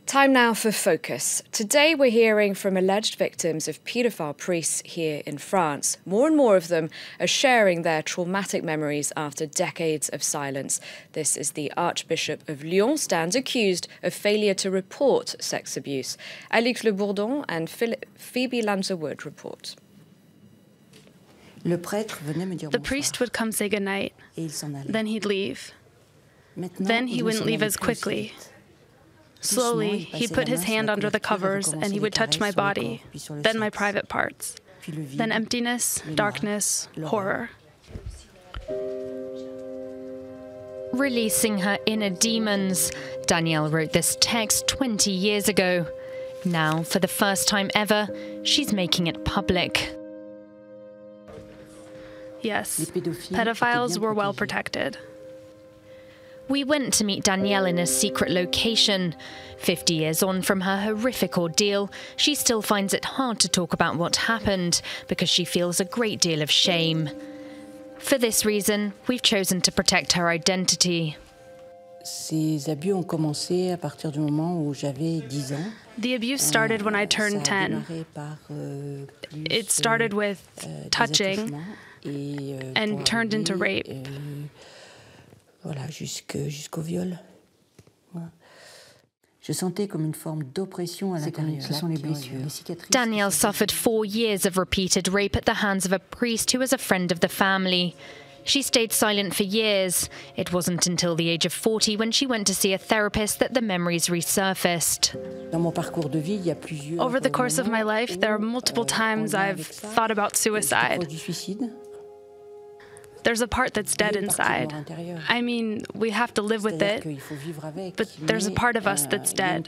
Time now for Focus. Today we're hearing from alleged victims of paedophile priests here in France. More and more of them are sharing their traumatic memories after decades of silence. This is the Archbishop of Lyon stands accused of failure to report sex abuse. Alix Le Bourdon and Phoebe Lanzerwood report. The priest would come say goodnight, then he'd leave. Then he wouldn't leave as quickly. Slowly, he'd put his hand under the covers and he would touch my body, then my private parts. Then emptiness, darkness, horror. Releasing her inner demons, Danielle wrote this text 20 years ago. Now, for the first time ever, she's making it public. Yes, pedophiles were well protected. We went to meet Danielle in a secret location. 50 years on from her horrific ordeal, she still finds it hard to talk about what happened because she feels a great deal of shame. For this reason, we've chosen to protect her identity. The abuse started when I turned 10. It started with touching and turned into rape. Voilà, jusqu'au viol. Voilà. Je sentais comme une forme d'oppression à l'intérieur. Ce sont les blessures, les cicatrices. Danielle suffered 4 years of repeated rape at the hands of a priest who was a friend of the family. She stayed silent for years. It wasn't until the age of 40 when she went to see a therapist that the memories resurfaced. Over the course of my life, there are multiple times I've thought about suicide. There's a part that's dead inside. I mean, we have to live with it, but there's a part of us that's dead.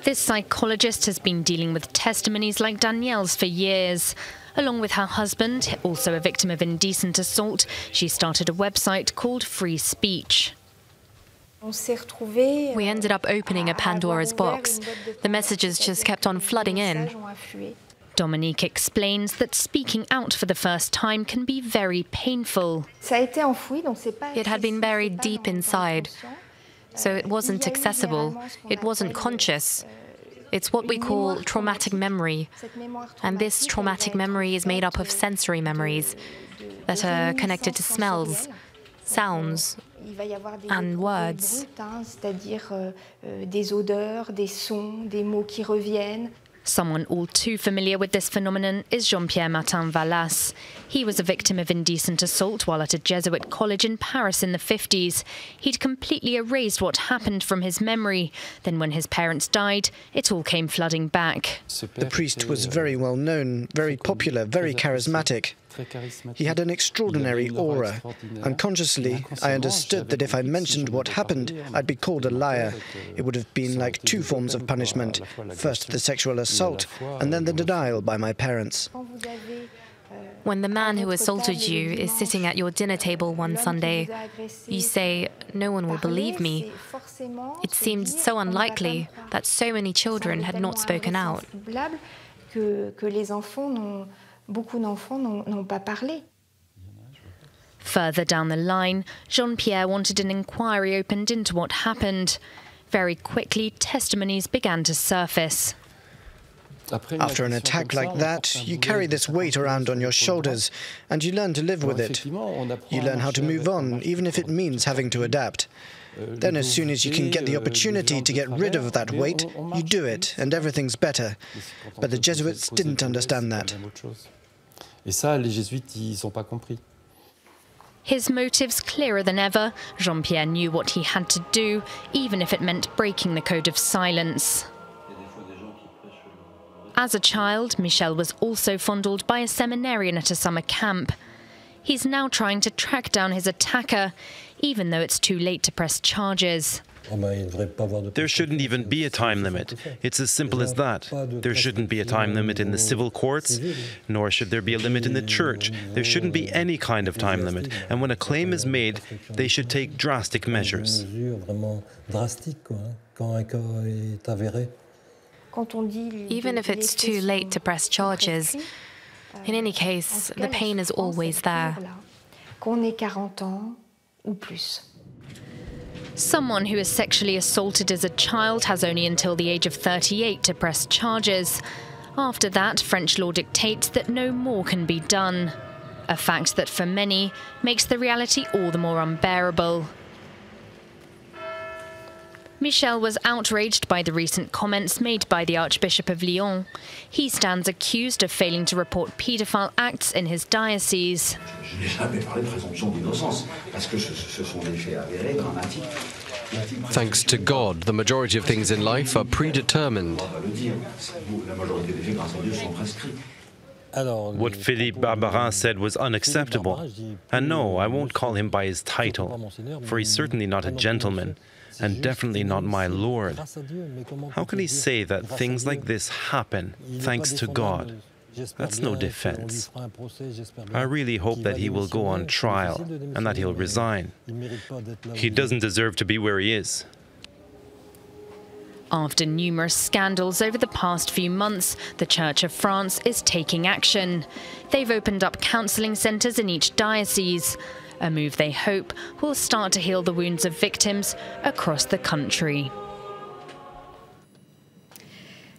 This psychologist has been dealing with testimonies like Danielle's for years. Along with her husband, also a victim of indecent assault, she started a website called Free Speech. We ended up opening a Pandora's box. The messages just kept on flooding in. Dominique explains that speaking out for the first time can be very painful. It had been buried deep inside, so it wasn't accessible, it wasn't conscious. It's what we call traumatic memory, and this traumatic memory is made up of sensory memories that are connected to smells, sounds, and words. Someone all too familiar with this phenomenon is Jean-Pierre Martin-Vallas. He was a victim of indecent assault while at a Jesuit college in Paris in the 50s. He'd completely erased what happened from his memory. Then when his parents died, it all came flooding back. The priest was very well known, very popular, very charismatic. He had an extraordinary aura. Unconsciously, I understood that if I mentioned what happened, I'd be called a liar. It would have been like 2 forms of punishment. First the sexual assault, and then the denial by my parents. When the man who assaulted you is sitting at your dinner table one Sunday, you say, "No one will believe me." It seemed so unlikely that so many children had not spoken out. Further down the line, Jean-Pierre wanted an inquiry opened into what happened. Very quickly, testimonies began to surface. After an attack like that, you carry this weight around on your shoulders, and you learn to live with it. You learn how to move on, even if it means having to adapt. Then as soon as you can get the opportunity to get rid of that weight, you do it, and everything's better. But the Jesuits didn't understand that. His motives clearer than ever, Jean-Pierre knew what he had to do, even if it meant breaking the code of silence. As a child, Michel was also fondled by a seminarian at a summer camp. He's now trying to track down his attacker, even though it's too late to press charges. There shouldn't even be a time limit. It's as simple as that. There shouldn't be a time limit in the civil courts, nor should there be a limit in the church. There shouldn't be any kind of time limit. And when a claim is made, they should take drastic measures. Even if it's too late to press charges, in any case, the pain is always there. Someone who is sexually assaulted as a child has only until the age of 38 to press charges. After that, French law dictates that no more can be done. A fact that for many makes the reality all the more unbearable. Michel was outraged by the recent comments made by the Archbishop of Lyon. He stands accused of failing to report paedophile acts in his diocese. Thanks to God, the majority of things in life are predetermined. What Philippe Barbarin said was unacceptable. And no, I won't call him by his title, for he's certainly not a gentleman, and definitely not my Lord. How can he say that things like this happen thanks to God? That's no defense. I really hope that he will go on trial and that he'll resign. He doesn't deserve to be where he is. After numerous scandals over the past few months, the Church of France is taking action. They've opened up counselling centres in each diocese, a move they hope will start to heal the wounds of victims across the country.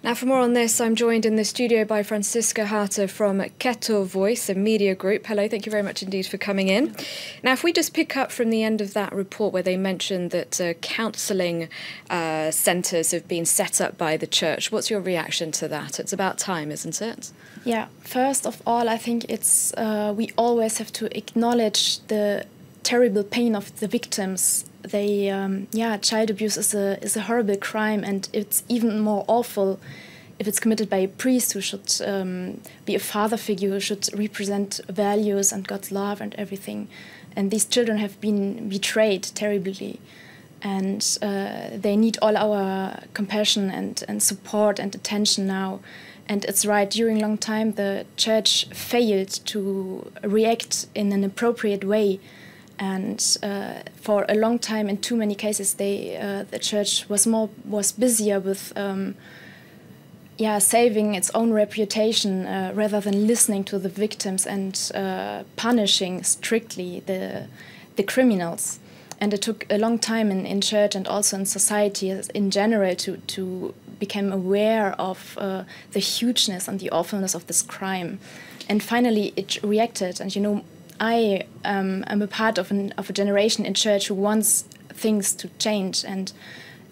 Now, for more on this, I'm joined in the studio by Francisca Harter from Keto Voice, a media group. Hello, thank you very much indeed for coming in. Now, if we just pick up from the end of that report where they mentioned that counselling centres have been set up by the church, what's your reaction to that? It's about time, isn't it? Yeah, first of all, I think it's we always have to acknowledge the terrible pain of the victims. Child abuse is a horrible crime, and it's even more awful if it's committed by a priest who should be a father figure, who should represent values and God's love and everything. And these children have been betrayed terribly, and they need all our compassion and support and attention now. And it's right, during a long time the church failed to react in an appropriate way. And for a long time, in too many cases, the church was busier with saving its own reputation rather than listening to the victims and punishing strictly the criminals. And it took a long time in church and also in society in general to become aware of the hugeness and the awfulness of this crime. And finally, it reacted. And I am a part of a generation in church who wants things to change. And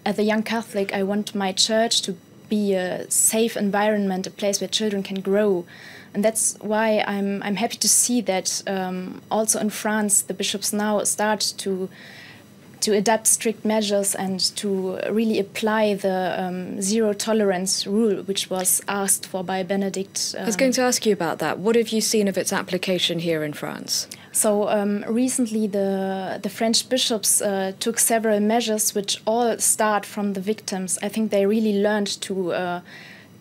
as a young Catholic, I want my church to be a safe environment, a place where children can grow. And that's why I'm happy to see that also in France, the bishops now start to adopt strict measures and to really apply the zero tolerance rule, which was asked for by Benedict. I was going to ask you about that. What have you seen of its application here in France? So recently the French bishops took several measures which all start from the victims. I think they really learned to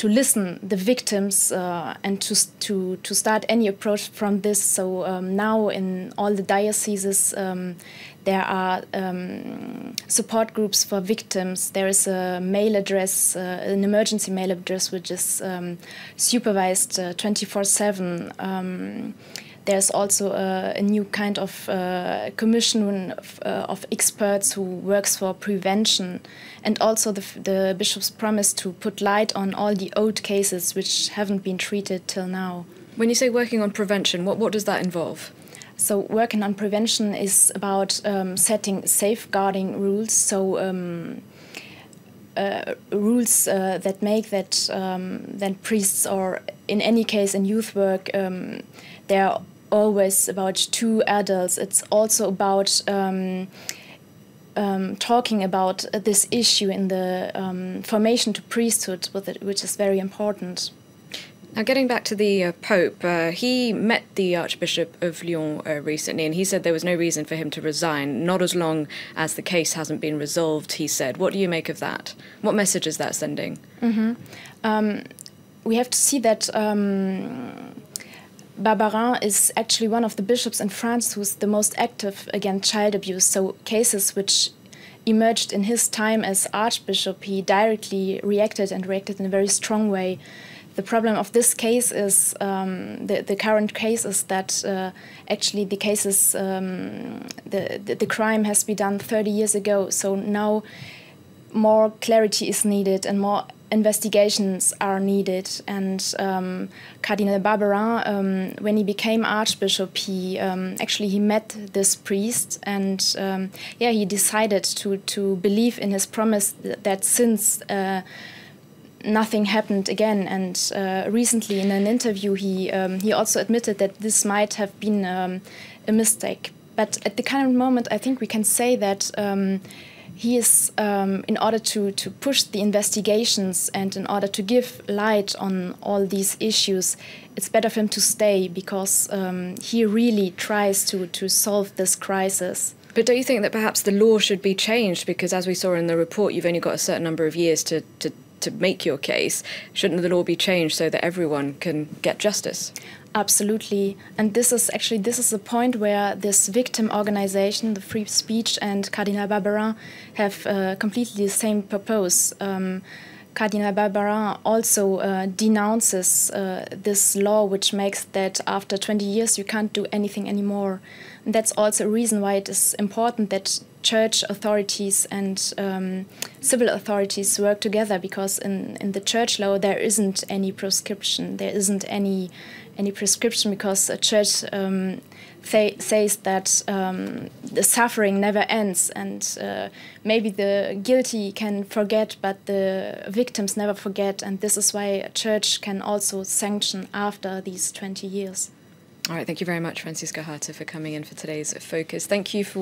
listen the victims and to start any approach from this. So now in all the dioceses there are support groups for victims. There is a mail address, an emergency mail address, which is supervised 24/7. There's also a new kind of commission of experts who works for prevention. And also the bishops promised to put light on all the old cases which haven't been treated till now. When you say working on prevention, what does that involve? So working on prevention is about setting safeguarding rules. So rules that make that priests, or in any case in youth work, they're always about two adults. It's also about talking about this issue in the formation to priesthood, which is very important. Now, getting back to the Pope, he met the Archbishop of Lyon recently, and he said there was no reason for him to resign, not as long as the case hasn't been resolved, he said. What do you make of that? What message is that sending? Mm-hmm. We have to see that Barbarin is actually one of the bishops in France who's the most active against child abuse. So cases which emerged in his time as Archbishop, he directly reacted in a very strong way. The problem of this case is the current case is that actually the case is the crime has been done 30 years ago. So now more clarity is needed and more investigations are needed. And Cardinal Barberin, when he became Archbishop, he met this priest, and he decided to believe in his promise that since nothing happened again. And recently in an interview he also admitted that this might have been a mistake. But at the current moment, I think we can say that he is, in order to push the investigations and in order to give light on all these issues, it's better for him to stay, because he really tries to solve this crisis. But don't you think that perhaps the law should be changed? Because as we saw in the report, you've only got a certain number of years to make your case. Shouldn't the law be changed so that everyone can get justice? Absolutely. And this is the point where this victim organization, the Free Speech, and Cardinal Barberin have completely the same purpose. Cardinal Barberin also denounces this law, which makes that after 20 years you can't do anything anymore. And that's also a reason why it is important that church authorities and civil authorities work together, because in the church law there isn't any prescription. There isn't any prescription, because a church says that the suffering never ends, and maybe the guilty can forget, but the victims never forget, and this is why a church can also sanction after these 20 years. All right, thank you very much, Franziska Harter, for coming in for today's Focus. Thank you for